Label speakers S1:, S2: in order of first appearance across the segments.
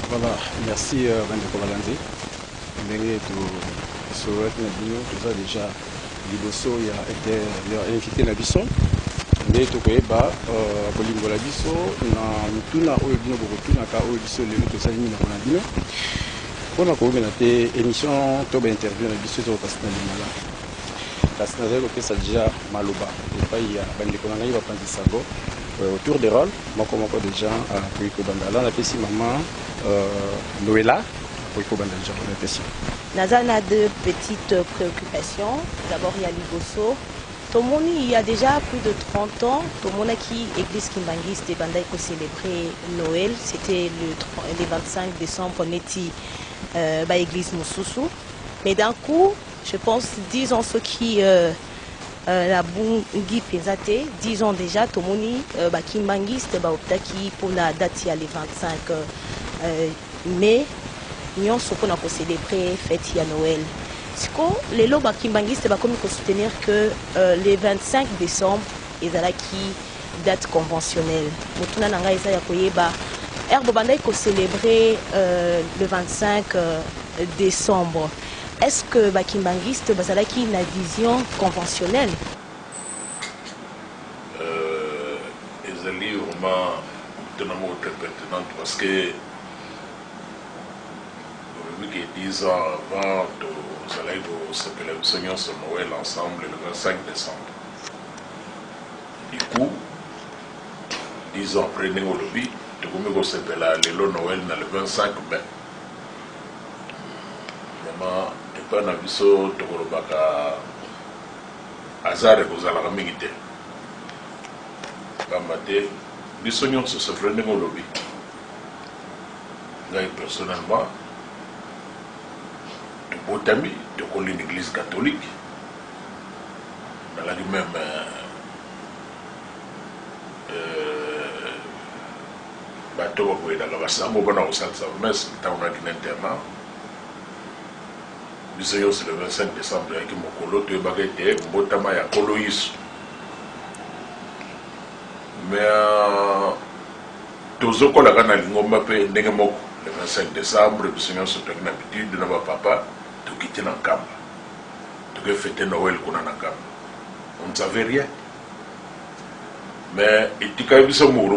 S1: Voilà, merci Bandeko Balanzi. Ndenge tu souhaite na bino toza déjà liboso ya invité na biso. Ndenge tokoyeba bolingo la biso na mutuna oyo bino bokotunaka oyo biso lelo tozali mina kona bino. Pona koyebena te émission to ba interview na biso tokopasi na limala. Kasi nazali kopesa déjà maloba epai ya bandeko na ngai bapanzi sango autour des rôles moko déjà akoki kobanda la napesi mama Noëlla akoki kobanda déjà napesi.
S2: Nazan a deux petites préoccupations. D'abord, il y a Liboso. Tomoni, il y a déjà plus de 30 ans, Tomona qui église Kimbangis de Bandai pour célébrer Noël. C'était le 25 décembre, Neti, église Moussousou. Mais d'un coup, je pense, disons ceux qui la bungi pesate, disons déjà, Tomoni, Kimbangis, qui pour la date, il y a le 25 mai. Nous avons célébré la fête de Noël. Les lois Kimbangis va soutenir que le 25 décembre est la date conventionnelle. Nous avons célébré le 25 décembre. Est-ce que Kimbangis a une vision conventionnelle?
S3: C'est vraiment très pertinente parce que 10 ans avant, nous allons célébrer Noël ensemble le 25 décembre. Du coup, 10 ans après, nous allons célébrer le Noël le 25 mai. Vraiment, nous avons vu que Azar et Gozala Mingite. Nous avons célébré le lobby. Personnellement, Botami, de une église catholique, dans la même bateau dans la Vassambo, on a au centre de messe, on a un internat. Nous sommes le 25 décembre avec Mokolo, tu es baguette, Botama et Koloïs. Mais tous ceux qui ont la le 25 décembre, nous sommes une habitude de notre papa. Quitter dans le camp. Tu peux fêter Noël qu'on a dans le camp. On ne savait rien. Mais il y a des gens qui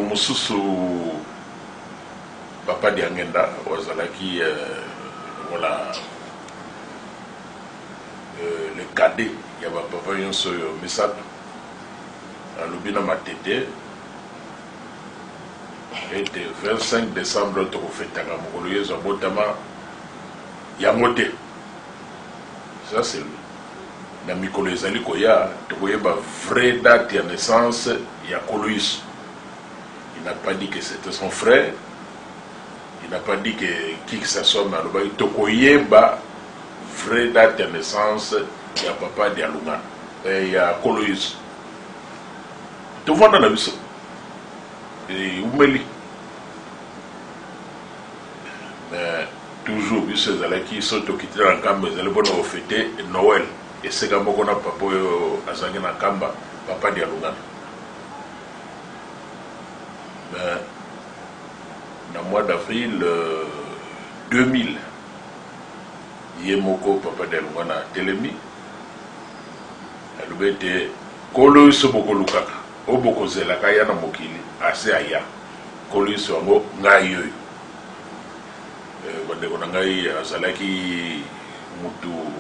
S3: papa Diangenda, qui voilà le cadet, il y a papa Yonso Misat, à l'Ubina Matete, et le 25 décembre, tu as fait ta gamourouilleuse à Botama, Yamote. Ça c'est lui. Dans Mikolo Ezali Koya, tu vois la vraie date de naissance, il y a Koloïs. Il n'a pas dit que c'était son frère. Il n'a pas dit que qui que ce soit, mais il y a la vraie date de naissance, il y a papa Dialungan. Et il y a Koloïs. Tu vois dans la vie. Et Oumeli. Mais toujours, ces allées qui sont quittés dans le camp, ils allaient fêter Noël. Et c'est comme on a papa Azangé dans le camp, papa Dialungan. Mais dans le mois d'avril 2000, Yemoko, papa Dialungan a Télémi. Elle était Kolo Soboko Lukaka, Oboko Zelaka Yana Mokili, assez aya. Kolo Sobo Ngayoy. Quand on a eu Azalaki Moutou,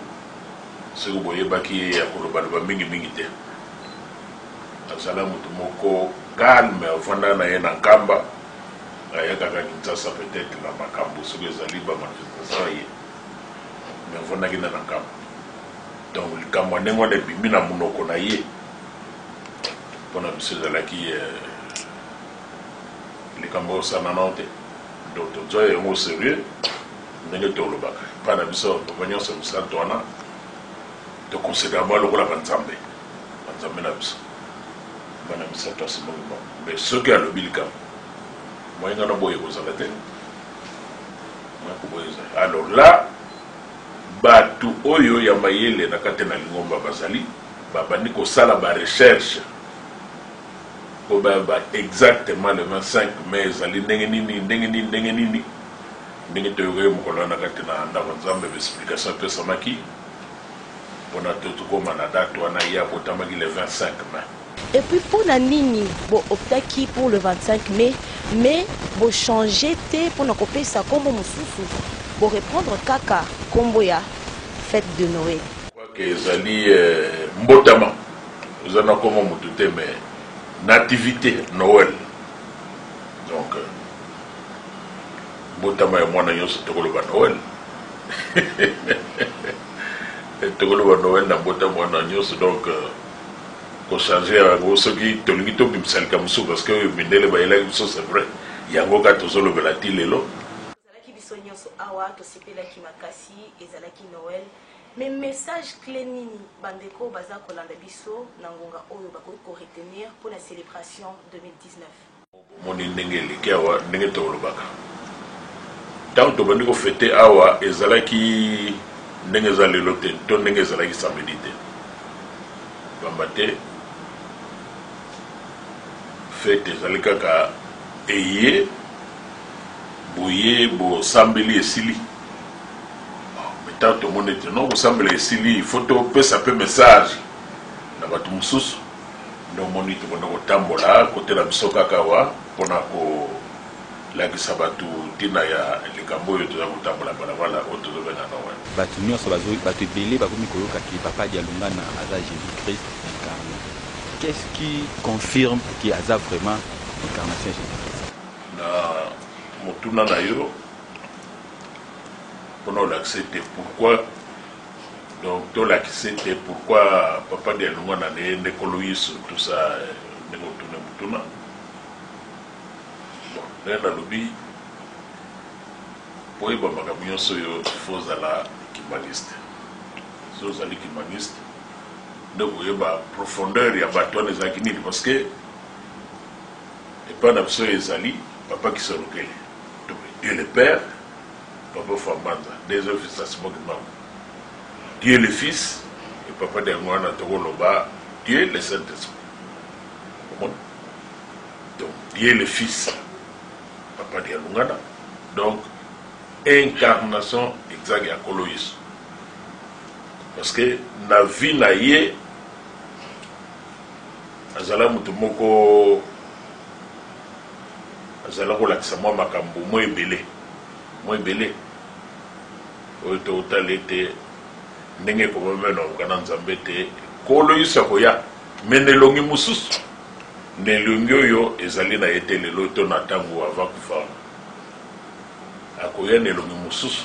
S3: ce que vous voyez, qui est à Koloba Mingi Mingite. Azala Moutou Moko, calme, au fond d'un aïe en Kamba, Ayaka Kinshasa peut-être la Makambo, ce que les Aliba manifestation, mais au fond d'un en Kamba. Donc, le Kamba n'est pas de Bimina Mounoko Naye, pour la mission de la qui les Kamba Sananote. Donc, tu es au sérieux, mais tu pas la mission de venir sur le centre, tu considères moi le rôle de Banzambe. Banzambe la mission. Mais ceux qui ont le bilcam, moi, il y a un boy aux arrêtés. Alors là, Batu Oyo Yamayele Nakatena Lingomba Basali, Babaniko Sala ba recherche. Exactement le 25 mai, Zali Nengenini. ndenge toyokoki mokolo wana kati na ndako nzambe baexplication epesamaki mpona tokoma na date wana ye abotamaki le 25 mai.
S2: Et puis pour Nini, bon, optaki pour le 25 mai, mais bon changer te pour n'occuper ça comme mususu, pour reprendre kaka kombo ya fête de Noël.
S3: Je crois que ezali mbotama, ezana comme mutute mais nativité Noël. Donc mbotama ya mwana nyonso tokoloba Noël. Tokoloba Noël na mbotama mwana nyonso donc pour changer ceux qui te limitent au bimsel comme ça parce que mindele ba ela biso c'est vrai yango ka tozolo belati lelo
S2: ezalaki biso nyonso awa tosepelaki makasi ezalaki Noël mais message clé nini bandeko baza kolanda biso na ngonga oyo bakoki ko retenir pour la célébration 2019
S3: moni ndenge leki awa ndenge tolobaka tant to bandi ko fêter awa ezalaki ndenge za lelo te to ndenge ezalaki samedi te bambate fête ezali kaka eye boye bosambeli esili metant tomoni ete no bosambeli esili il faut topesa mpe message na bato mosusu nde omoni tobanda kotambola kote na biso kaka awa mpona kolakisa bato ntina ya likambo oyo toza kotambola balabala oyo tozobenga Noël.
S4: Bato nyonso bato ebele bakomi koyokaki papa Dialungana aza Jésus-Christ incarné. Qu'est-ce qui confirme qu'il y a vraiment l'incarnation Jésus-Christ?
S3: Na motuna na yo pour l'accepter pourquoi donc to l'accepter pourquoi papa Dialungana ne koloyiso tout ça ne motuna bon na lobi pour yeba makambo nyonso yo faut ala kimaniste so zali kimaniste donc il y a profondeur il y a bateau les akinini parce que et pas d'absolu les ali papa qui se recueille Dieu le Père papa Fambanza des officiers Dieu le Fils et papa de Ngwana Togoloba Dieu le Saint-Esprit donc Dieu le Fils papa de Ngwana donc incarnation exacte à Coloïs. Parce que na vie na ye azala mutu moko azala kolakisa mwa makambo mo ebele oyo totala ete ndenge ekomamena okana nzambe te koloyisa koya me na elongi mosusu na elongi oyo ezali na ye te lelo to na ntango ava kufa akoya na elongi mosusu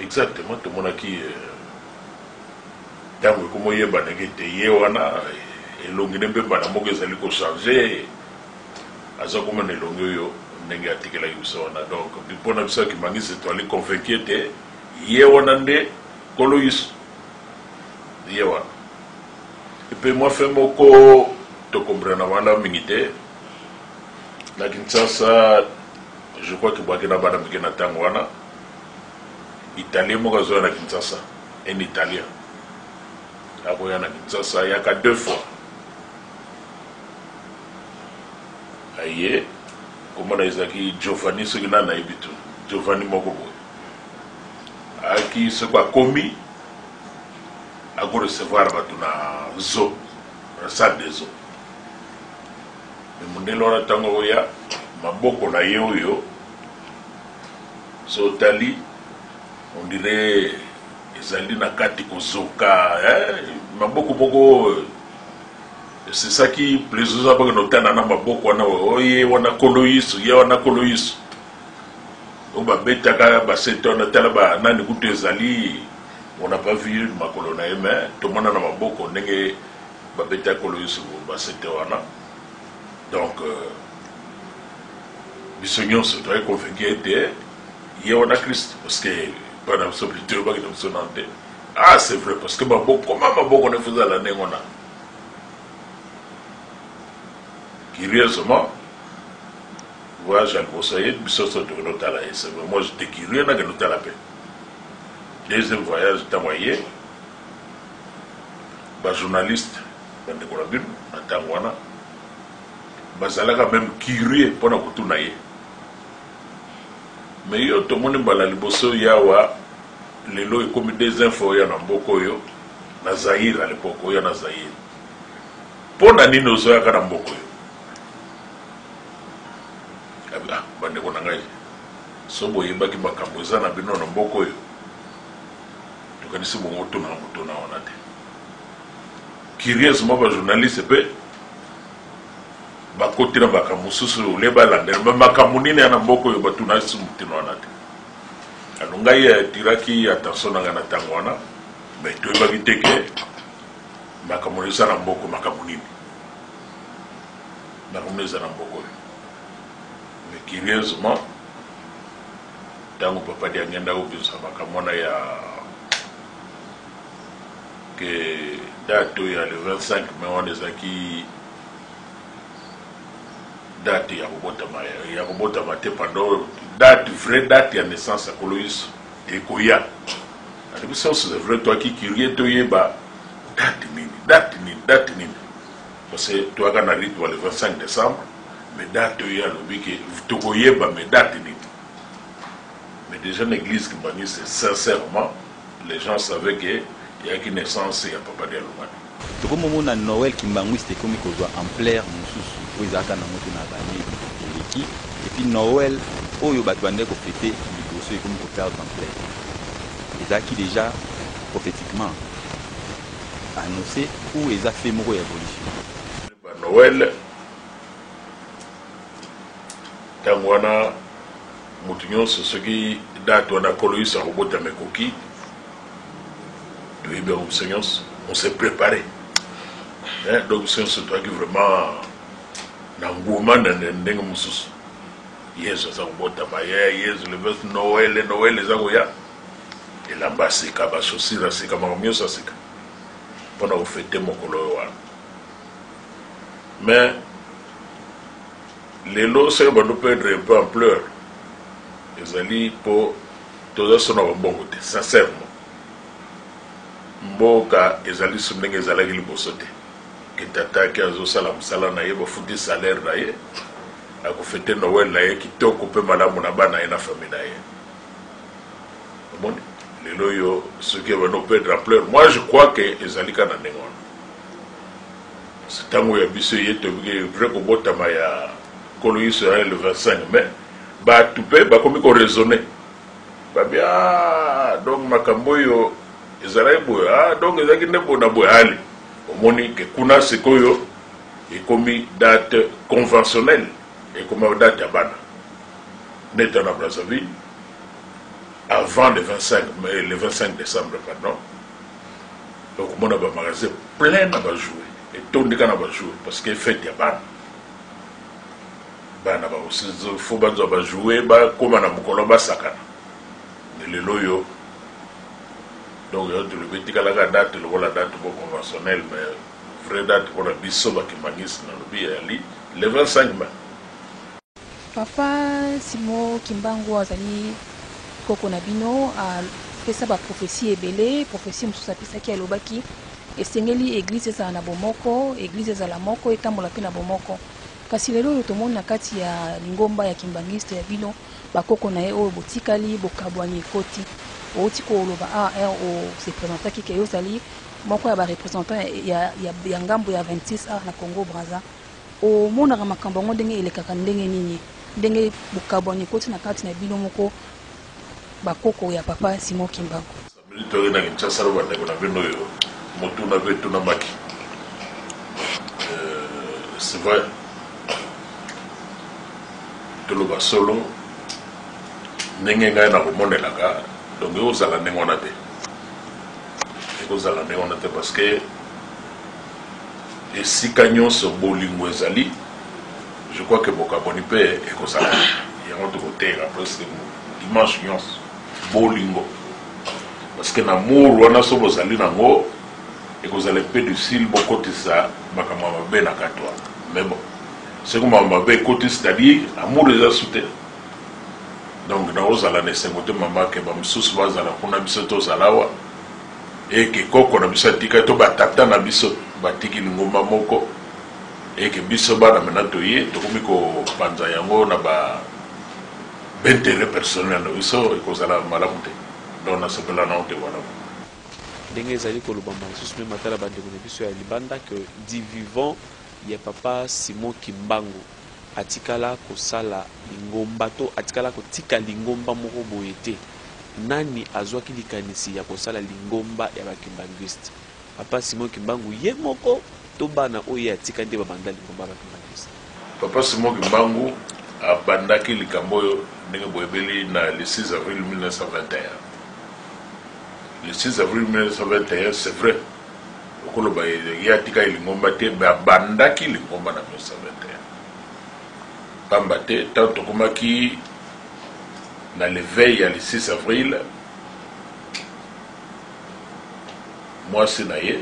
S3: exactement tomonaki ntango ekomoyeba ndenge te ye wana elongi ne mbembana moko ezali kochange aza komona elongi oyo ndenge atikelaki biso wana donc mpona biso akimangisi toali convaincu ete ye wana nde kolo yiso ye wana epe mwa fe moko tokombrana wana mingi te na Kinshasa je crois que bwaki na bana mike na ntango wana italien moko azoya na Kinshasa un italien akoya na Kinshasa yaka 2 fois aye komona ezaki Giovanni soki na nayebi tu Giovanni moko boye aki soko akomi akorecevoir bato na zo na salle de zo me mondele wana ntango oya maboko na ye oyo so otali on dirait ezali na kati kozoka maboko moko c'est ça qui plaisir za baka notana na maboko wana oye wana koloyiso ye wana koloyiso o ba betaka ba seto na tala ba nani kutu ezali on n'a pas vu makolo na yeme to mona na maboko ndenge ba betaka koloyiso ba seto wana donc biso nyonso to ay convaincu ete ye wana Christ parce que pendant ce plutôt ba ki so nante ah c'est vrai parce que maboko comment maboko ne faisait la ndengona. Curieusement, voyage à Kosaïd, moi j'étais curieux, je n'ai pas la paix. Deuxième voyage, j'étais envoyé, un journaliste, dans le Corabine, à Tangwana, je suis même curieux pour nous tourner. mais yo to moni bala liboso yawa lelo ekomi des infos ya na mboko yo na Zaïre à l'époque oya na Zaïre pona nini ozoyaka na mboko yo bandeko na ngai so boyebaki makambo eza na bino na mboko oyo tokanisi bongo tona moto na wana te curieusement bajournaliste mpe bakoti na makambo mosusu ole balandela me makambo nini ya na mboko oyo batunasi motino wana te alo ngai atiraki attention na ngai na ntango wana me toyebaki te ke makambo eza na mboko makambo nini makambo eza na mboko oyo mais curieusement ntango papa di angenda kobimisa makambo wana ya ke date oyo ya le 25 mai wana ezalaki date ya kobotama te pendant date vraie date ya naissance ya Koloyiso ekoya alobi ça c'est vrai toi qui curie toyeba date nini parce que toyaka na rythme le 25 décembre mais date oyo alobi ke tokoyeba mais date nini mais déjà l'église Kimbangi c'est sincèrement les gens savaient que il y a une naissance ya papa de Alumani
S4: tokomona Noël Kimbangi c'était comme kozwa ampleur mosusu ezaka na moto na bani eleki et puis Noël oyo bato bande ko fêter liboso et comme ko perdre ampleur ezaki déjà prophétiquement annoncé ou eza fait moko ya évolution
S3: Noël tango wana moto nyonso soki date wana Koloyiso akobota mekoki toyebi yango biso nyonso on s'est préparé donc biso nyonso toyaki vraiment na nguma na ndenge mosusu yesu aza kobotama yesu le veste Noël eza koya elamba asika bachaussure asika makambo nyonso asika mpona kofete mokolo oyo wana mais lelo soki bando perdre un peu ampleur ezali mpo toza so na bambongo te sincèrement mboka ezali so ndenge ezalaki liboso te ke tataki azosala mosala na ye bafuti salaire na ye akofete Noël na ye kitoko mpe malamu na bana ye na famille na ye omoni lelo oyo soki bando perdre ampleur moi je crois que ezali ka na ndenge wana ntango ya biso ye tobiki vrai kobotama ya Koloyiso ya le 25 mai bato mpe bakomi koraisonne babi donc makambo oyo ezalaki boye donc ezalaki nde boye na boye ali omoni ke kuna sikoyo ekomi date conventionnelle ekomi date ya bana neta na Brazzaville avant le 25 décembre pardon okomona bamagasin plein na bajouer etondika na bajouer parce que fête ya bana bana fo bazwa bajouer bakóma na mokolo basakana lelo oyo donc yo tolobi tikalaka date lokola date bo conventionnelle mais vraie date mpona biso bakimbangisi nalobi yali le 25 mai
S5: papa Simon Kimbangu azali koko na bino apesa baprophétie ebele prophétie mosusu apesaki alobaki esengeli église ezala na bomoko église ezala moko etambola mpe na bomoko kasi lelo oyo tomoni na kati ya lingomba ya kimbangiste ya bino bakoko na ye oyo botikali bokabwani ekoti outi koloba se présentaki ke ozali moko ya barepresentant ya ngambo ya 26 ar na Congo Brazza omonaka makambo yango ndenge elekaka ndenge nini ndenge bokabwani ekoti na kati na bino moko bakoko ya papa Simon Kimbangu
S3: toki na Kinshasa lo bandeko na bino oyo motuna mpe tunamaki c'est vrai toloba solo ndenge ngai na komonelaka donc ekozala ndenge wana te parce que esika nyonso bolingo ezali je crois que bokaboni mpe ekozala yango tokoteka presque dimanche nyonso bolingo parce que na mour wana so bozali nango ekozala mpe difficile bokotisa makambo ya mabe na kati wana mais bon c'est comme mabe ekoti c'est-à-dire amour eza sute donc naozala na esengo te mama ke bamisusu bazala kuna biso tozala awa eke koko na biso atika to batata na biso batiki lingomba moko eke biso bana mena toye tokomi kopanza yango na b'intérêt personnel na biso ekozala malamu te donc nasepela nao te wana
S6: ndenge ezali kolobama lisusu mpe matala bandeko na biso ya libanda ke di vivant ya papa Simon Kimbangu atikala kosala lingomba to atikala kotika lingomba moko boye te nani azwaki likanisi ya kosala lingomba ya bakimbanguiste papa Simon Kimbangu ye moko to bana oyo atika nde babanda lingomba ya bakimbanguiste
S3: papa Simon Kimbangu abandaki likambo oyo ndenge boyebeli na le 6 avril 1921 le 6 avril 1921 c'est vrai okoloba ye atika lingomba te me abandaki lingomba na 1921 pamba te tant tokomaki na l'éveil ya le 6 avril mwasi na ye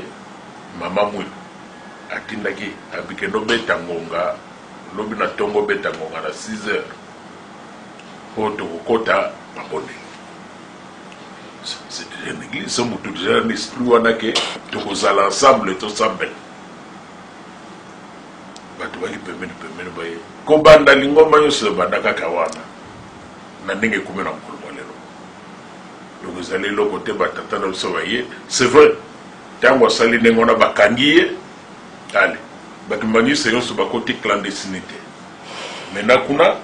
S3: mama mwilu atindaki abikendo beta ngonga lobi na tongo beta ngonga na 6 heures po tokokota mabonde c'est déjà une église so mutu déjà un esprit wana ke tokozala ensemble tosambela bato baki pembeni baye kobanda lingomba nyonso ebanda kaka wana na ndenge ekumi na mokolo mwa lelo donc ezali eloko te batata na biso baye c'est vrai ntango asali ndenge wana bakangi ye ale bakimbangiso nyonso bakoti clandestinité maintenant kuna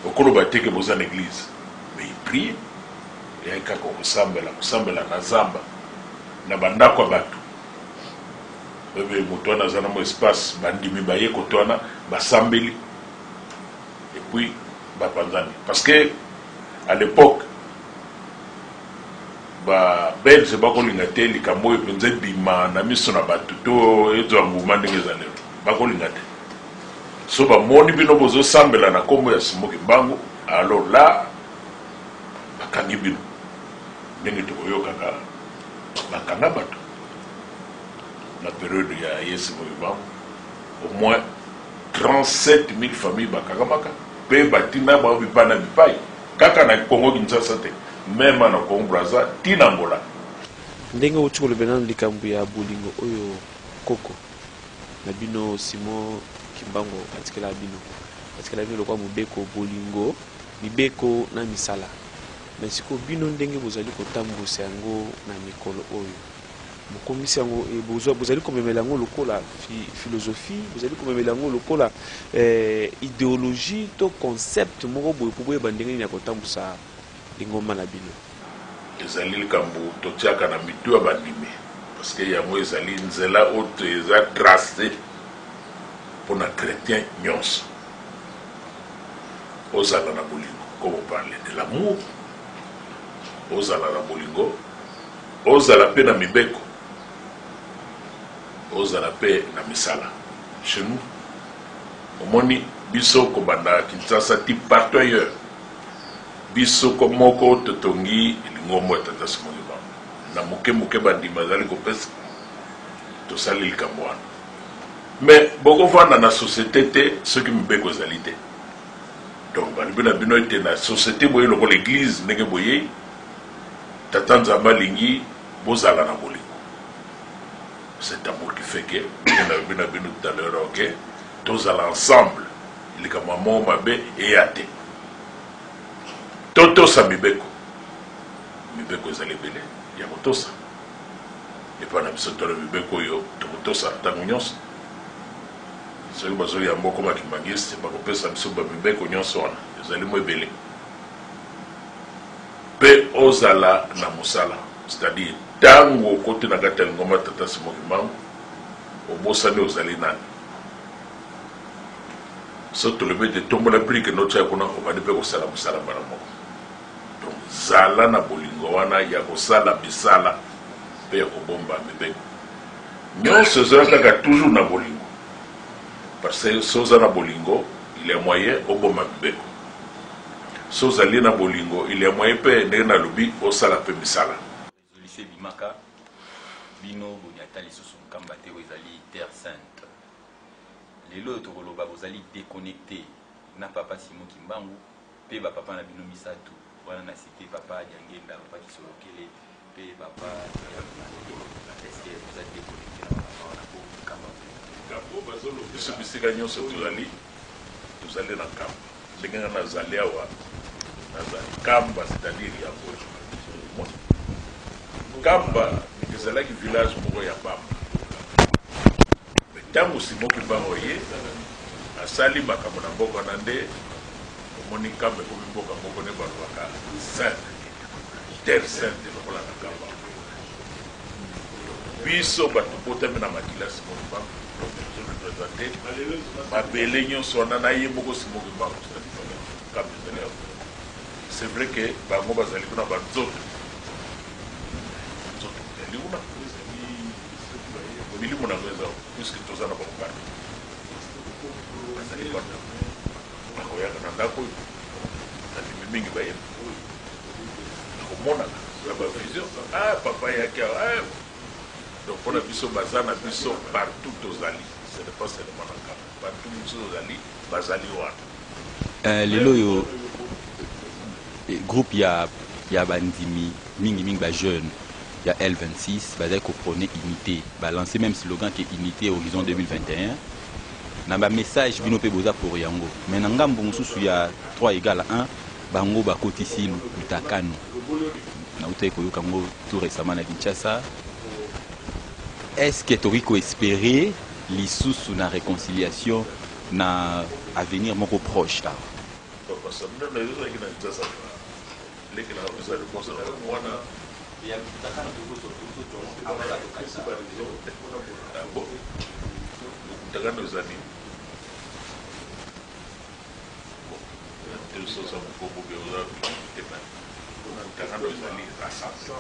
S3: okoloba teke boza na église mais prie eyai kaka kosambela na zamba na bandako ya bato oyo moto wana aza na mo espace bandimi baye koto wana basambeli et puis bapanzani parce que à l'époque babelge bakolinga te likambo oyo mpenza ebima na miso na bato to ezwa nguma ndenge eza lelo bakolinga te so bamoni bino bozosambela na nkombo ya Simon Kimbangu alors là bakangi bino ndenge tokoyokaka bakanga bato na période ya ye Simon Kimbangu au moins 37 000 familles bakangamaka mpe batina bao bipana bipai kaka na Congo Kinshasa te même na Congo Brazza tina Angola
S6: ndenge uti kolobela likambo ya bolingo oyo koko na bino Simon Kimbangu atikela bino lokwa mobeko bolingo mibeko na misala mais siko bino ndenge bozali kotambusa yango na mikolo oyo mokomisi yango bozali komemela yango lokola philosophie bozali komemela yango lokola idéologie to concept moko boye po boye bandenge nini ya kotambusa lingomba na bino
S3: ezali likambo totiaka na mitu ya bandimi parce que yango ezali nzela oyo eza tracé mpona chrétien nyonso ozala na bolingo comme on parle de l'amour ozala na bolingo ozala mpe na mibeko ozala mpe na misala chez nous omoni biso kobanda Kinshasa ti partout ailleurs biso ko moko totongi lingombo ya tata Simon Kimbangu na moke bandima azali kopesa tosali likambo wana mais bokovanda na société te soki mibeko ezali te donc balibi na bino ete na société boye lokola l'église ndenge boye tata Nzambe alingi bozala na bolingo cet amour qui fait que bina bino tout à l'heure ok tozala ensemble likambo mo mabe eya te totosa mibeko ezali ebele ya kotosa epa na biso tolo mibeko oyo tokotosa ntango nyonso soki bazoya mboko bakimbanguiste bakopesa biso bamibeko nyonso wana ezali mo ebele mpe ozala na mosala c'est-à-dire ntango okoti na kati ya lingomba tata Simon Kimbangu obosani ozali nani so tolobi ete tombola plike notia kuna obandi mpe kosala mosala mbala moko donc zala na bolingo wana ya kosala bisala mpe ya kobomba mibeko nyonso ezala kaka toujours na bolingo parce que so oza na bolingo il est moyen obomba mibeko so ozali na bolingo il est moyen mpe ndenge nalobi osala mpe misala
S4: résolution ebimaka bino boni ata lisusu nkamba te oyo ezali terre sainte lelo oyo tokoloba bozali déconnecté na papa Simon Kimbangu mpe bapapa na bino misato wana na cité papa Diangenda papa Kisolokele mpe papa eske bozali déconnecté na bapapa wana po nkamba
S3: biso bisika nyonso tozali na nkambo ndenge nga nazali awa Kamba, c'est-à-dire Yambo. Kamba, c'est là que le village moko ya Bamba. Mais tant que Simon qui va envoyer, à Sali Makamona Mboko Nande, Moni Kamba comme Mboko Mboko ne Balouaka, sainte, terre sainte de Lokola Kamba. Biso Batupota Mena Makila Simon Bamba, je le présentais, ma Bélénion Sonana Yemoko Simon Bamba, c'est vrai que Bango Bazali kuna Banzoto. Milimu na weza puisque tozana ba mukana bazali banda bakoya kana ndako na mingi ba yema komona ba vision papa yake donc on a biso bazana biso partout tozali ce n'est pas seulement na Kamba partout biso tozali bazali wana
S4: lelo yo groupe ya bandimi mingi ba jeune. Il y a L26, bah qu'on prenait unité, bah lancer même slogan qui est unité horizon 2021. Dans le message bino pe boza pour yango. Mais dans ngambo mususu ya 3 égale à 1, bango ba kotisi lutakano. Na utai ko yokango tout récemment na Kinshasa. Est-ce que Toriko espérer lisusu na réconciliation na avenir moko proche là?
S3: Mutakano zani tulisosa mkopo bioza mutakano zani rassemble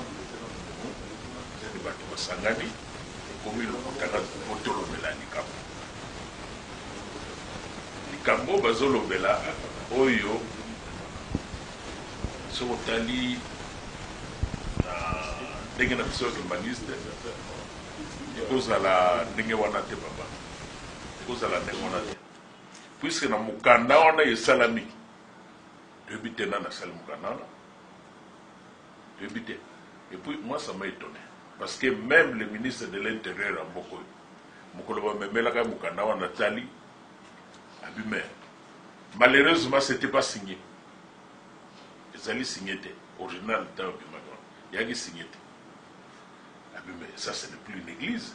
S3: ni batu basangani komi mutakano motolobela likambo bazolobela oyo sokotali ndenge na biso kimbaniste ekozala ndenge wana te papa ekozala ndenge wana te puisque na mokanda wana esalami toyebi te nani asali mokanda wana toyebi te. Et puis moi ça m'a étonné parce que même le ministre de l'Intérieur à Mboko mokolo bamemelaka mokanda wana tali abime malheureusement c'était pas signé ezali signé te original ta bimaka yaki signé te. Mais ça, ce n'est plus une église.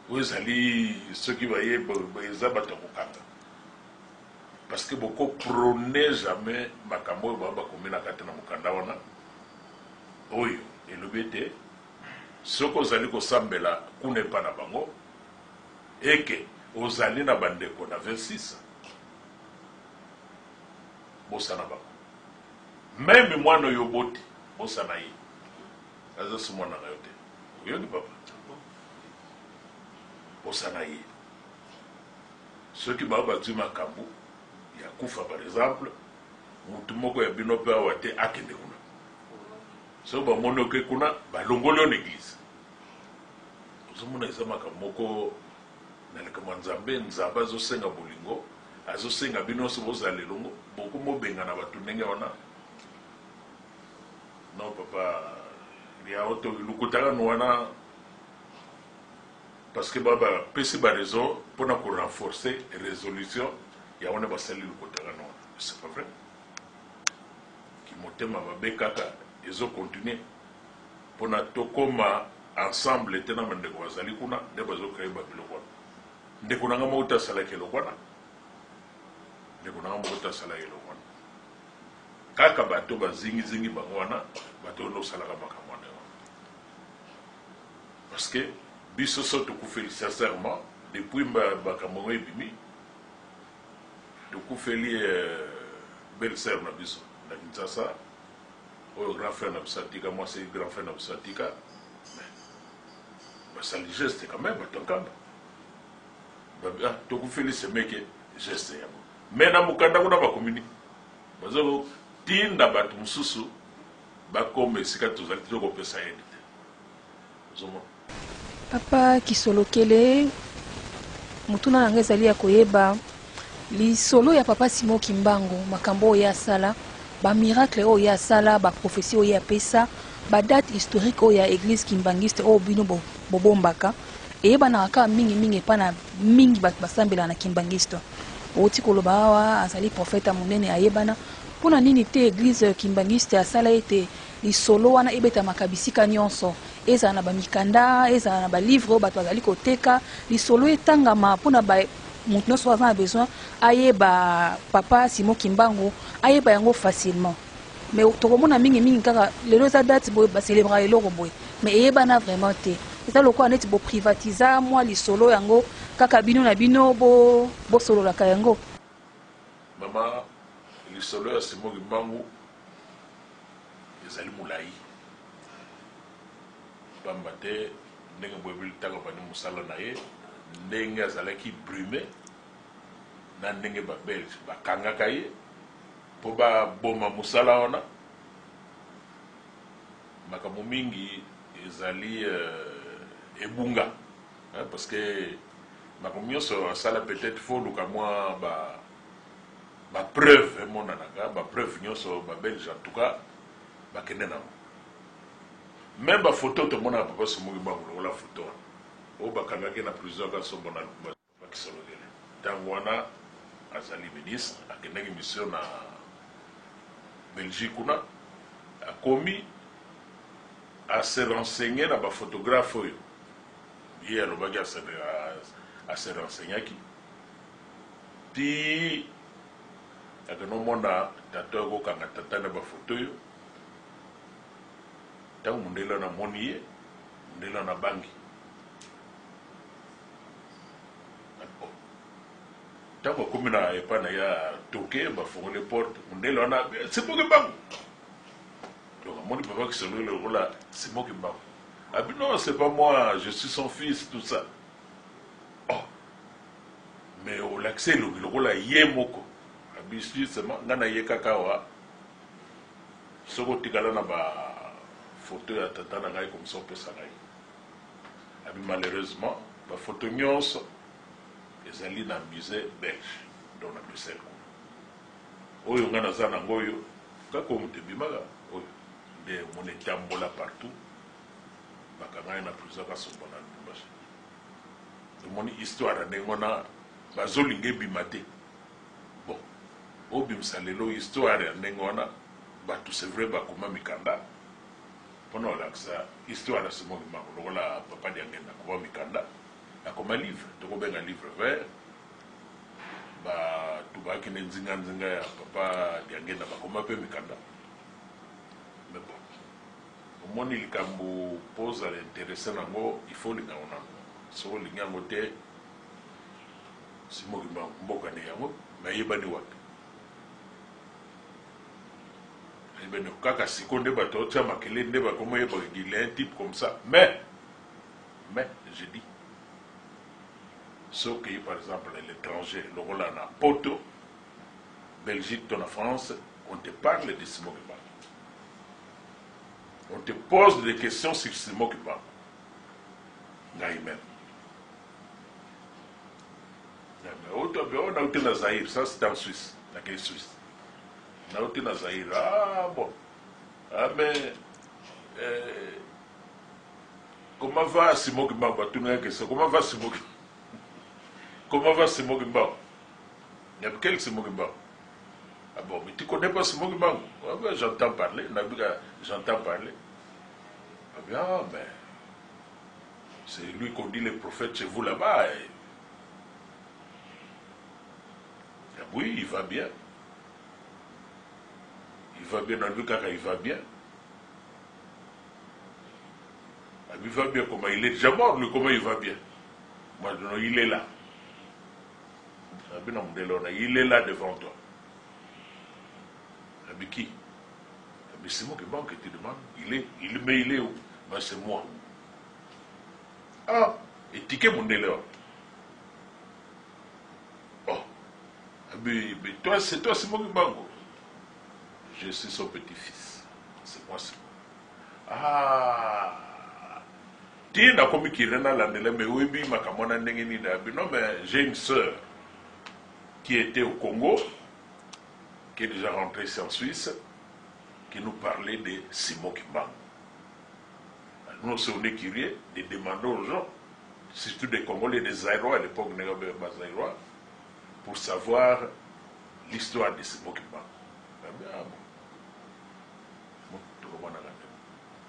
S3: Vous allez, ceux qui voyaient, parce que beaucoup prônaient jamais Makambo et Baba Komina Katana Mukandawana. Oui, et le BT, ce que vous allez sambe là, qu'on n'est pas na bango, et que vous allez na bande qu'on a 26. Bossa na bango. Même moi, no yoboti, bossa na yi. Aza sumwa na yote. Yogi papa. Osanaï. Ceux qui m'ont battu Makambo, il y a Koufa par exemple, Moutumoko ya binope a wate akende kuna. So ba monoke kuna, ba longolo l'église. Ozomuna isa Makamoko, nalika mwanzambe, nzamba zo senga bolingo, azo senga binoso bozale longo, beaucoup mo benga na batu nenge wana. Non papa, il y a auto lukutaka nouana parce que baba pesi ba raison pour renforcer résolution ya wana basali lukutaka nouana c'est pas vrai qui motema babe kaka ezo continuer pour na tokoma ensemble tena mandeko bazali kuna nde bazo créer ba biloko ndeko nanga mota sala ke lokwana ndeko nanga mota sala ke lokwana kaka bato bazingi zingi bango wana bato no sala ka makamwana. Parce que biso soto kufeli sincèrement depuis Bakamongo et Bimi de kufeli belle-sœur na biso na Kinshasa au grand frère na Bisatika, moi c'est grand frère na Bisatika, mais ça le geste quand même Tonkamba to kufeli ce mec geste ya mais na mukanda kuna ba communique bazo tinda batu mususu bakome sika tozali toko pesa yedi zomo.
S5: Papa Kisolokele mutuna nanga ezali ya koyeba lisolo ya papa Simon Kimbangu makambo ya sala ba miracle o ya sala ba prophétie o ya pesa ba date historique o ya église kimbangiste o bino bobombaka eyeba na aka mingi pana mingi basambela na kimbangiste oti koloba awa azali prophète munene ayebana mpona nini te église kimbangiste asala ete lisolo wana ebetamaka bisika nyonso ezala na bamikanda ezala na balivre oyo bato bazali koteka lisolo etangama mpona moto nyonso aza na besoin ayeba papa Simon Kimbangu ayeba yango facilement mais tokomona mingi kaka lelo eza date boye bacelebra eloko boye mais eyebana vraiment te eza lokola neti boprivatiza mwa lisolo yango kaka bino na bino bosololaka yango.
S3: Mama, lisolo ya Simon Kimbangu ezali mulai pamba te ndenge boyebeli ntango bani mosala na ye ndenge azalaki brumé na ndenge babelge bakangaka ye mpo baboma mosala wana makambo mingi ezali ebunga parce que makambo nyonso asala peut-être fo luka mwa bapreuve emonanaka bapreuve nyonso babelge en tout cas bakende nango même bafoto tomonaka papa Simon Kimbangu lokola foto wana oyo bakangaki na prison kasombona bakisolokele ntango wana azali ministre akendaki mission na Belgique kuna akomi ase renseigner na baphotographe oyo ye alobaki ase renseignaki ti akenomona tata akokanga tata na bafoto oyo ntango mondele wana amoni ye mondele wana bangi ntango akomi na epa na ya toke bafongole porte mondele wana Simon Kimbangu donc amoni papa kisolo lokola Simon Kimbangu abi non c'est pas moi je suis son fils tout ça oh mais olaxe elobi lokola ye moko abi justement nga na ye kaka wa soko tikala na bafoto ya tata na ngai komisa opesa ngai abi malheureusement bafoto nyonso ezali na musée belge donc na Bruxelles kuna oyo nga naza nango oyo kaka omutu ebimaka oyo nde omona etambola partout bakanga na prison kasombona Lubumbashi omoni histoire ndenge wana bazolinga ebima te bon obimisa lelo histoire ya ndenge wana bato c'est vrai bakoma mikanda mpona olakisa histoire ya Simon Kimbangu lokola papa Diangenda akoma mikanda akoma livre tokobenga livre vert bato bakende nzinga ya papa Diangenda bakoma mpe mikanda mais bon omoni likambo pose à l'intéressé nango il faut linga ona so linga yango te Simon Kimbangu mboka ne yango mais yebani wapi yebani kaka siko nde bato otia makele nde bakoma yeba il est un type comme ça mais je dis sauf que par exemple à l'étranger lokola na poto Belgique ton en France on te parle de Simon Kimbangu. On te pose des questions sur Simon Kimbangu. Même. On a été dans Zaïre, ça c'est en Suisse, la question Suisse. On a été dans Zaïre, ah bon. Ah mais, comment va Simon Kimbangu? Comment va Simon Kimbangu? Comment va Simon Kimbangu? Il y a quel Simon Kimbangu? Ah bon, mais tu connais pas Simon Kimbangu? Ah ben, j'entends parler, j'entends parler. Ah bien, mais c'est lui qu'on dit les prophètes chez vous là-bas. Ah oui, il va bien. Il va bien dans le cas il va bien. Ah, il va bien comment il est déjà mort, lui, comment il va bien? Moi, non, il est là. Il est là devant toi. Mais qui? Mais c'est moi qui te demande. Il est où? Ben c'est moi. Ah, et ticket mon élève. Oh, mais toi, c'est toi, c'est moi qui bango. Je suis son petit-fils. C'est moi, c'est moi. Ah, tu n'as pas mis qui rena l'année, mais oui, ma camona n'engeni d'abi. Non, mais j'ai une sœur qui était au Congo, qui est déjà rentrée ici en Suisse, qui nous parlait de Simon Kimbangu. Nous, on est curieux de demander aux gens, surtout des Congolais, des Zaïrois, à l'époque, Zaïrois, pour savoir l'histoire de Simon Kimbangu.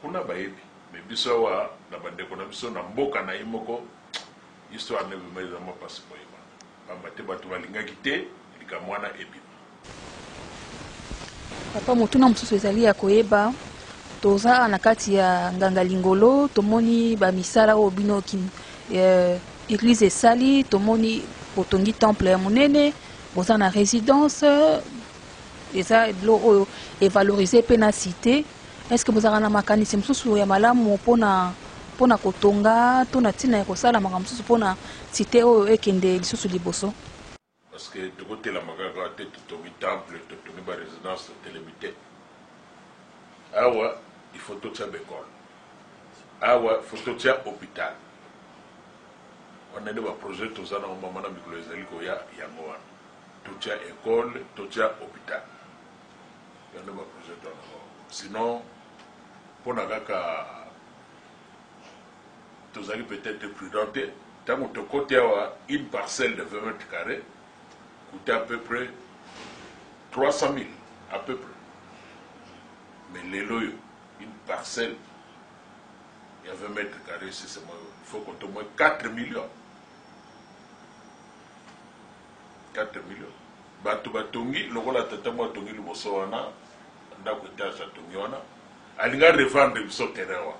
S3: kuna bayebi me biso wa na bandeko na biso na mboka na imoko histoire ne bimeza mo pasi koyeba pamba te bato balingaki te likamwana ebima.
S5: Papa motuna mosusu ezali ya koyeba toza na kati ya nganga lingolo tomoni bamisala oyo bino église esali tomoni botongi temple ya monene boza na résidence eza bilo oyo evalorize mpe na cité. Est-ce que bozalaka na makanisi mosusu ya malamu mpona kotonga to na ntina ya kosala makambo mosusu mpona cité oyo ekende lisusu liboso?
S3: Parce que tokotela makaka te totongi temple totongi ba résidence totelemi te. Awa il faut totia bekole, awa il faut totia hôpital. On a des projets toza na mama na mikolo ezali koya yango wana totia école totia hôpital. On a des projets toza. Sinon pona kaka tozali peut-être prudente tant que côté awa une parcelle de 20 mètres carrés coûtait à peu près 300 000 à peu près. Mais les loyaux, une parcelle, il y a 20 mètres carrés, il faut compter au moins 4 millions. 4 millions. Bato batongi, lokola tata moi tongi le bosso wana, ndako etage atongi wana, alinga revendre biso terrain wa.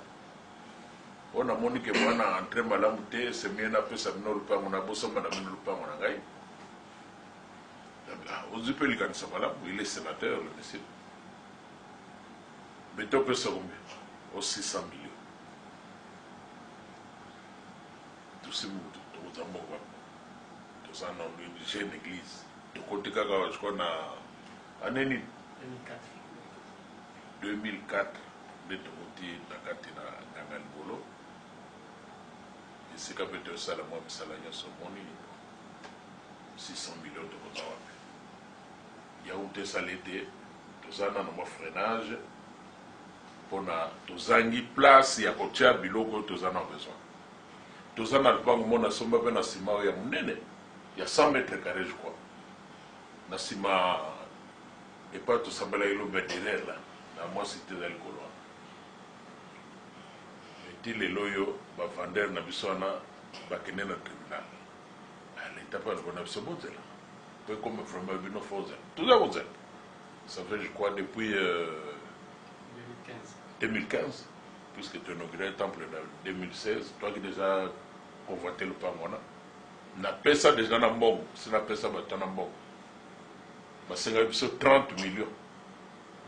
S3: On a moni que moi na entré malamu te, c'est mieux na pesa bino lupango na bosso na bino lupango na ngai. Ozu peut likanisa malamu, il est sénateur le monsieur. Mais tu peux se combien? Aux 600 millions. Tout ce monde, tout ça, dans une jeune église. De côté, je crois, en 2004, de ton côté, dans le Bolo. Et c'est quand même ça, la moi, ça, la 600 millions de côté. Il y a où tu ça l'été, tout ça, dans mon freinage. Pona tozangi place ya kotia biloko tozana besoin. Tozana lupango mona somba pe na sima ya munene ya 100 mètres carrés je crois. Na sima et pas tout sambala ilo bedere là. Na moi cité dans le couloir. Et dit les loyo ba vendeur na bisona ba kene na tribunal. L'état pas le bon absolument là. Peu comme vraiment bino fozel. Tout ça vous ça fait je crois depuis 2015, puisque tu as inauguré le temple en 2016, toi qui déjà convoité le Pamona, n'a pas ça déjà dans le monde, c'est n'a pas ça dans le monde. C'est 30 millions,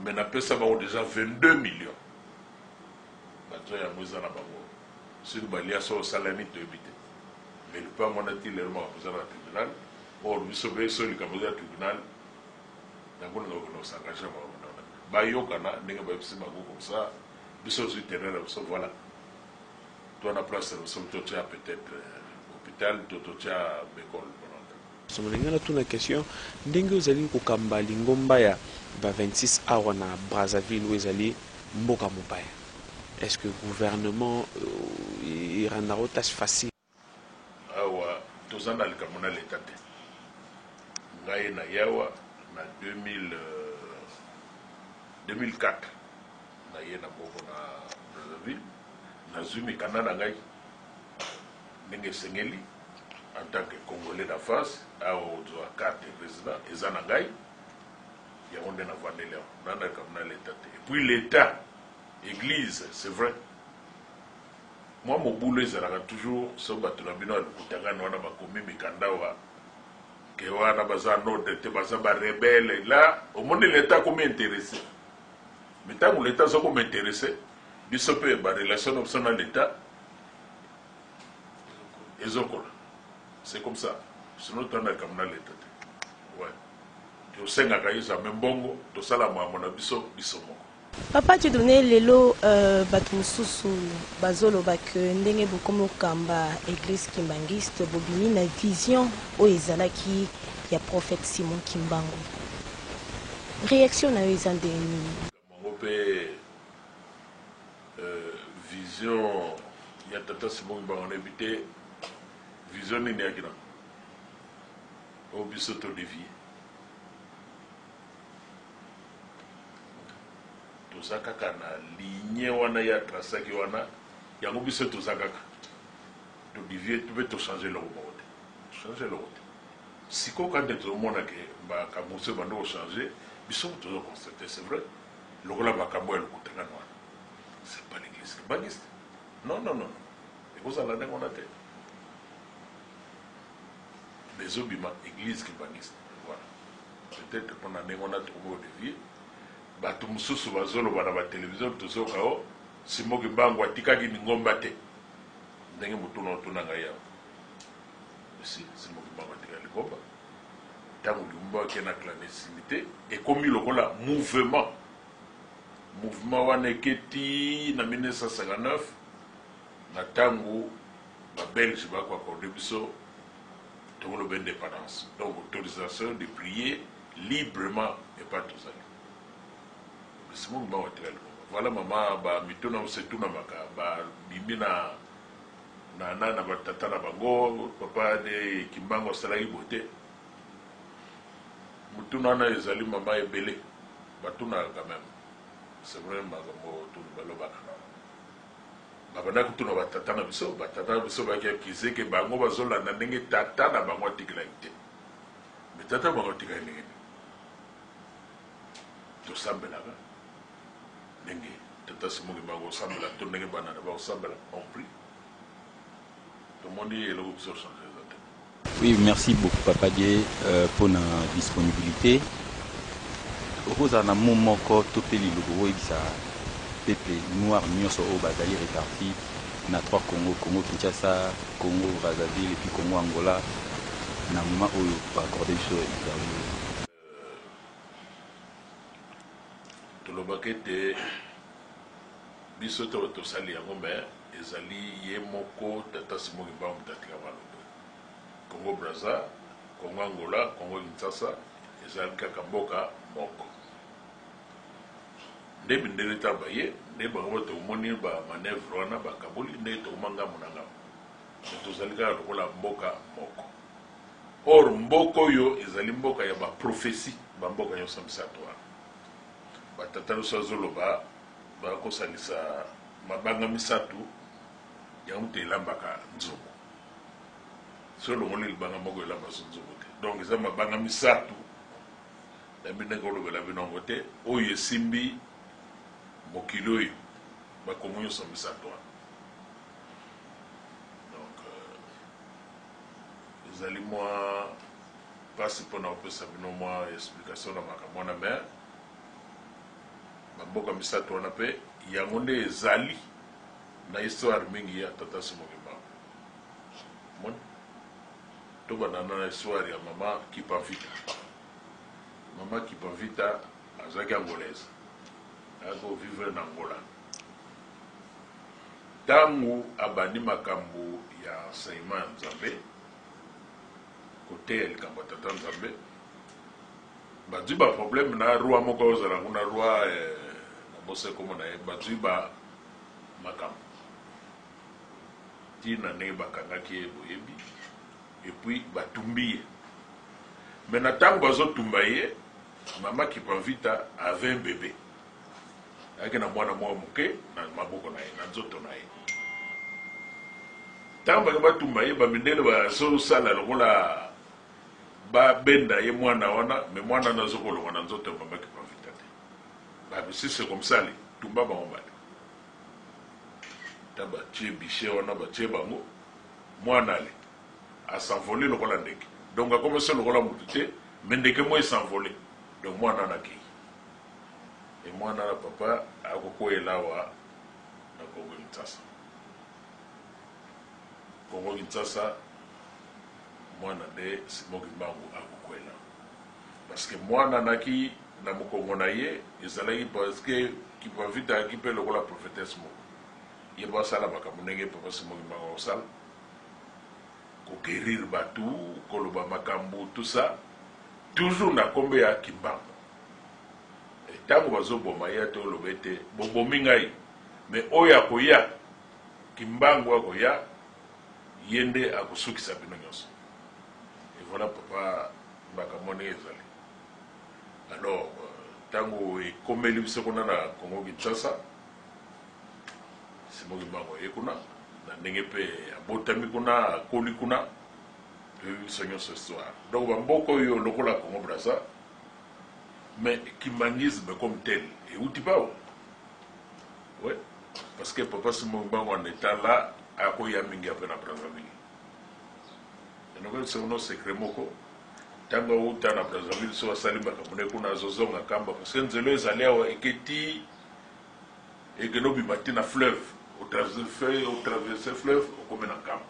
S3: mais n'a pas ça déjà 22 millions. Tu as mis en avant. Si nous avons un salami de éviter. Mais le Pamona dit le moment où vous avez un tribunal, or nous sommes sur le tribunal, nous avons s'engager. Bayokana, n'est pas comme ça. Biso sur terrain, voilà. Toi, la place, tu as peut-être hôpital, tu as école.
S6: Somalinga tu na question ndenge ozali kokamba lingomba ya ba 26 awa na Brazzaville où ezali mboka mopaya. Est-ce que le gouvernement iranda tâche facile?
S3: Awa tozana likamona l'état. Ngai na yawa na 2004 na yena boko na Brazzaville na zumi kanana ngai ndenge sengeli en tant que Congolais de face à la carte de président et Zanangai il y a on a vendu là l'état et puis l'état église c'est vrai moi mon boulot c'est toujours ce bateau na bino kutanga na ba komi mikandawa que wana baza nord te baza ba rebelle là au monde l'état comme intéressé. Mais tant que l'État s'est intéressé, il se peut avoir des relations avec l'État. C'est comme ça. Sinon, tu as comme l'État. Ouais. Tu sais que tu as même bon, tu as la maman,
S2: Papa, tu donnais les lots Batumususu, Bazolo, Bak, Ndenge Bokomo Kamba, Église Kimbangiste, Bobini, la vision au Ezalaki, il y a prophète Simon Kimbango. Réaction à Ezande.
S3: Vision, il y a tata Simon Kimbango, on a évité vision ni Niagina. Au Bissoto de vie. toza kaka na ligne wana ya trasaki wana yango biso toza kaka todivie tope tochange eloko moko te change eloko te sikoyo kande tozomona ke makambo mosusu ebanda kochange biso tozoconstate c'est vrai lokola makambo ya lokutangana wana c'est pas l'église kimbangiste non non non ekozala ndenge wana te mais ezobima église kimbangiste voilà peut-être mpona ndenge wana tokomi odevie bato mosusu bazoloba na batelevizio tozoka o Simon Kimbangu atikaki ningomba te ndenge motuna otuna ngai awa si Simon Kimbangu atikaki ningomba ntango lingomba ake na clandestinité ekomi lokola mouvement wana eketi na 1959 na ntango babelge bakoakorde biso tokoloba indépendance donc autorisation de prier librement et pas tozali Simon Kimbangu atikaki ningomba voilà mama ba mitona osetuna maka ba bimbi na batata na bango papa de Kimbangu asalaki bote mutuna wana ezali mama ebele batuna quand même c'est vrai makambo tunu balobaka babanda kutuna batata na biso baki akize ke bango bazolanda ndenge tata na bango atikelaki te mais tata bango atikali ndenge tosambelaka ndenge tata Simon Kimbangu osambela to ndenge bana na baosambela compris tomoni eloko biso changer eza te.
S4: Oui, merci beaucoup Papa Dié pour la disponibilité. Okozala na mo moko topeli logo oyebisa peuple noir nyonso oyo bazali réparti na 3 Congo, Congo Kinshasa, Congo Brazzaville et puis Congo Angola na moment oyo baakorde biso interview.
S3: Tolobaka ete biso tosali yango me ezali ye moko tata Simon Kimbangu tatika malobe Congo Brazza, Congo Angola, Congo Kinshasa ezali kaka mboka moko nde bindele taba ye nde bango tomoni ba manœuvre wana bakaboli nde tomanga monanga tozali kaka lokola mboka moko or mboka oyo ezali mboka ya baprophétie bamboka nyonso misato wana batata nyonso azoloba bakosalisa mabanga misato yango te elambaka nzongo so longoli libanga moko elamba so nzongo te donc eza mabanga misato yambi ndenge olobela binongo te oyo esimbi mokili oyo bakongo nyonso misato wana donc ezali mwa mpasi mpona kopesa bino mwa explication na makambo wana mais bamboka misato wana mpe yango nde ezali na histoire mingi ya tata Simon Kimbangu moni tobandana na histoire ya mama Kipavita. Mama Kipavita azalaki angolaise ayaki ovivre na Angola ntango abandi makambo ya enseignement ya Nzambe koteya likambo ya tata Nzambe bazwi baproblème na roi moko ozala kuna roi nabose komo na ye bazwi makambo ntina ndenge bakangaki ye boyebi epuis batumbi ye mais na ntango bazotumba ye mama Kipavita avait un bébé ayaki na mwana mwa moke na maboko na ye na nzoto na ye ntango bake batumba ye bamindele bazosala lokola babenda ye mwana wana mais mwana nazokolonga na nzoto ya mama Kipavita te babisi c'est comme ça le tumba bango bale ta batie biche wana batie bango mwana ale asanvole lokola ndeke donc akomesa lokola mutu te mais ndeke mo esanvole donc mwana nakei e mwana na papa akokoyela awa na Congo Kinshasa. Congo Kinshasa mwana nde Simon Kimbangu akokoyela parce que mwana naki na mokongo na ye ezalaki parce que Kipavita ayaki mpe lokola prophétesse moko ye basala makambo ndenge papa Simon Kimbangu akosala koguérir batu koloba makambo tout ça toujours na kombe ya Kimbangu ntango bazoboma ye te oloba ete bobomi ngai mais oyo akoya Kimbangu akoya ye nde akosukisa bino nyonso et voilà papa makambo ndenge ezali alors tango ekomeli biso kuna na Congo Kinshasa Simon Kimbangu ekuna na ndenge pe abotami kuna akoli kuna biso nyonso histoire donc bamboka oyo lokola Congo Brazza mais kimbangisme comme tel euti pas ouais parce que papa Simon Kimbangu en étant là akoya mingi ape na Brazzaville donc c'est un secret moko tango uta na Brazzaville so asali makamune kuna zozonga kamba parce que nzelo ezali awa eketi ekenobi mati na fleuve au traverser fleuve okome na kamba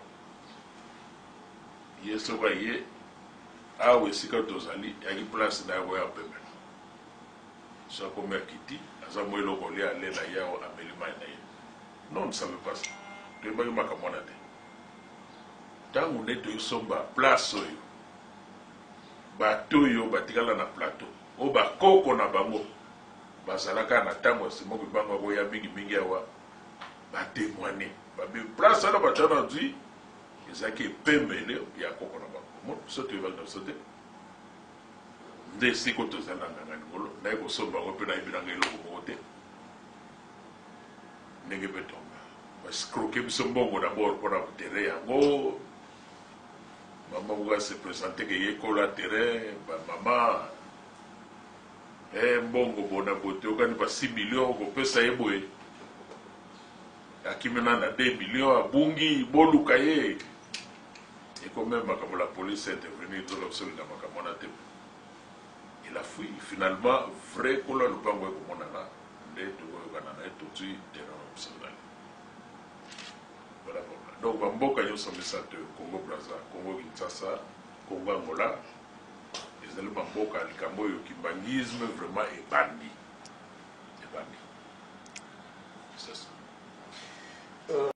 S3: yeso ba ye awa esika tozali yaki place na yago ya pembe so akome akiti aza mo eloko lia ale na yao ameli mai na ye non ne savait pas ça toyebaki makambo wana te ntango nde toyosomba place oyo bato oyo batikala na plateau oyo bakoko na bango bazalaka na ntango ya Simon Kimbangu akoya mingi awa batémoigné babe place wana batana zwi ezalaki epembele ya koko na bango so toyebaki na biso te nde esiko tozali na nganga likolo naye kosomba yango mpe nayebi nanga eloko moko te ndenge mpe tonga bascroke biso mbongo dabord mpona terrain yango maman vous se présenter que yekola terrain maman mbongo bona bote okani pa 6 millions ko pesa yeboye akimena na 2 millions abungi boluka ye et quand même la police est intervenue dans l'obsolète dans makamona te il a fui finalement vrai kola lupango ko monana nde to kana na to tu terrain obsolète voilà. Donc, Bamboka yo sombisate Congo Brazza, Congo Kinshasa, Congo Angola, les éléments Bamboka, likambo yo kimbangisme vraiment ebandi. C'est ça.